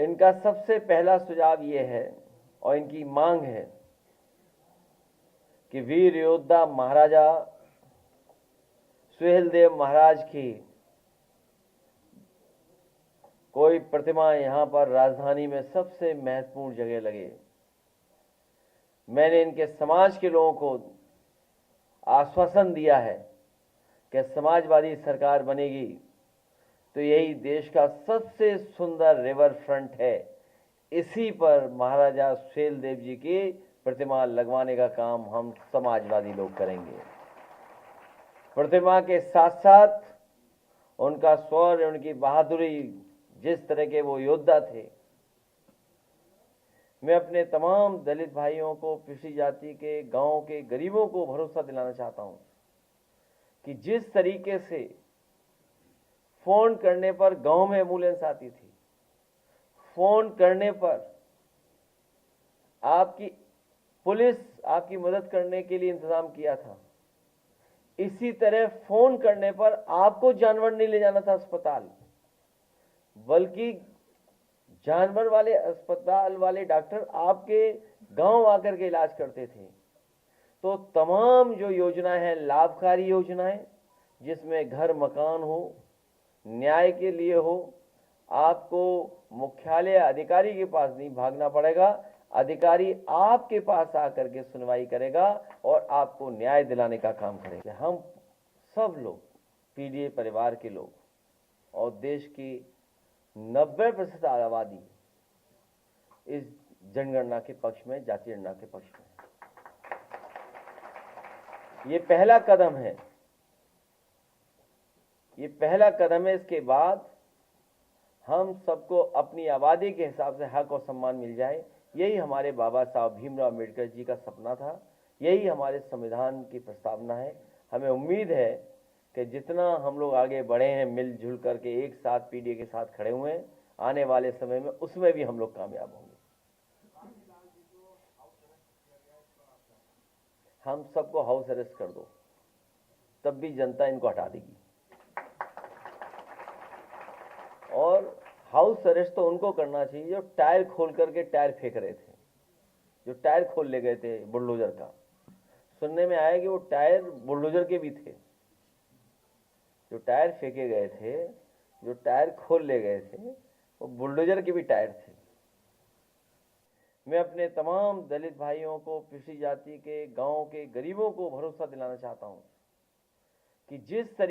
इनका सबसे पहला सुझाव ये है और इनकी मांग है कि वीर योद्धा महाराजा सुहेलदेव महाराज की कोई प्रतिमा यहां पर राजधानी में सबसे महत्वपूर्ण जगह लगे। मैंने इनके समाज के लोगों को आश्वासन दिया है कि समाजवादी सरकार बनेगी तो यही देश का सबसे सुंदर रिवर फ्रंट है, इसी पर महाराजा सुहेलदेव जी की प्रतिमा लगवाने का काम हम समाजवादी लोग करेंगे। प्रतिमा के साथ साथ उनका शौर्य, उनकी बहादुरी, जिस तरह के वो योद्धा थे, मैं अपने तमाम दलित भाइयों को, पिछड़ी जाति के, गांव के गरीबों को भरोसा दिलाना चाहता हूं कि जिस तरीके से फोन करने पर गांव में एम्बुलेंस आती थी, फोन करने पर आपकी पुलिस आपकी मदद करने के लिए इंतजाम किया था, इसी तरह फोन करने पर आपको जानवर नहीं ले जाना था अस्पताल, बल्कि जानवर वाले अस्पताल वाले डॉक्टर आपके गांव आकर के इलाज करते थे। तो तमाम जो योजनाएं हैं, लाभकारी योजनाएं, जिसमें घर मकान हो, न्याय के लिए हो, आपको मुख्यालय अधिकारी के पास नहीं भागना पड़ेगा, अधिकारी आपके पास आकर के सुनवाई करेगा और आपको न्याय दिलाने का काम करेगा। हम सब लोग, पीडीए परिवार के लोग और देश की 90% आबादी इस जनगणना के पक्ष में, जातीय जनगणना के पक्ष में। ये पहला कदम है, ये पहला कदम है। इसके बाद हम सबको अपनी आबादी के हिसाब से हक और सम्मान मिल जाए, यही हमारे बाबा साहब भीमराव अम्बेडकर जी का सपना था, यही हमारे संविधान की प्रस्तावना है। हमें उम्मीद है कि जितना हम लोग आगे बढ़े हैं, मिलजुल करके एक साथ पीडीए के साथ खड़े हुए हैं, आने वाले समय में उसमें भी हम लोग कामयाब होंगे। हम सबको हाउस अरेस्ट कर दो, तब भी जनता इनको हटा देगी। और हाउस अरेस्ट तो उनको करना चाहिए जो टायर खोल करके टायर फेंक रहे थे, जो टायर खोल ले गए थे बुलडोजर का। सुनने में आया कि वो टायर बुलडोजर के भी थे, जो टायर फेंके गए थे, जो टायर खोल ले गए थे, वो बुलडोजर के भी टायर थे। मैं अपने तमाम दलित भाइयों को, पिछड़ी जाति के, गांव के गरीबों को भरोसा दिलाना चाहता हूं कि जिस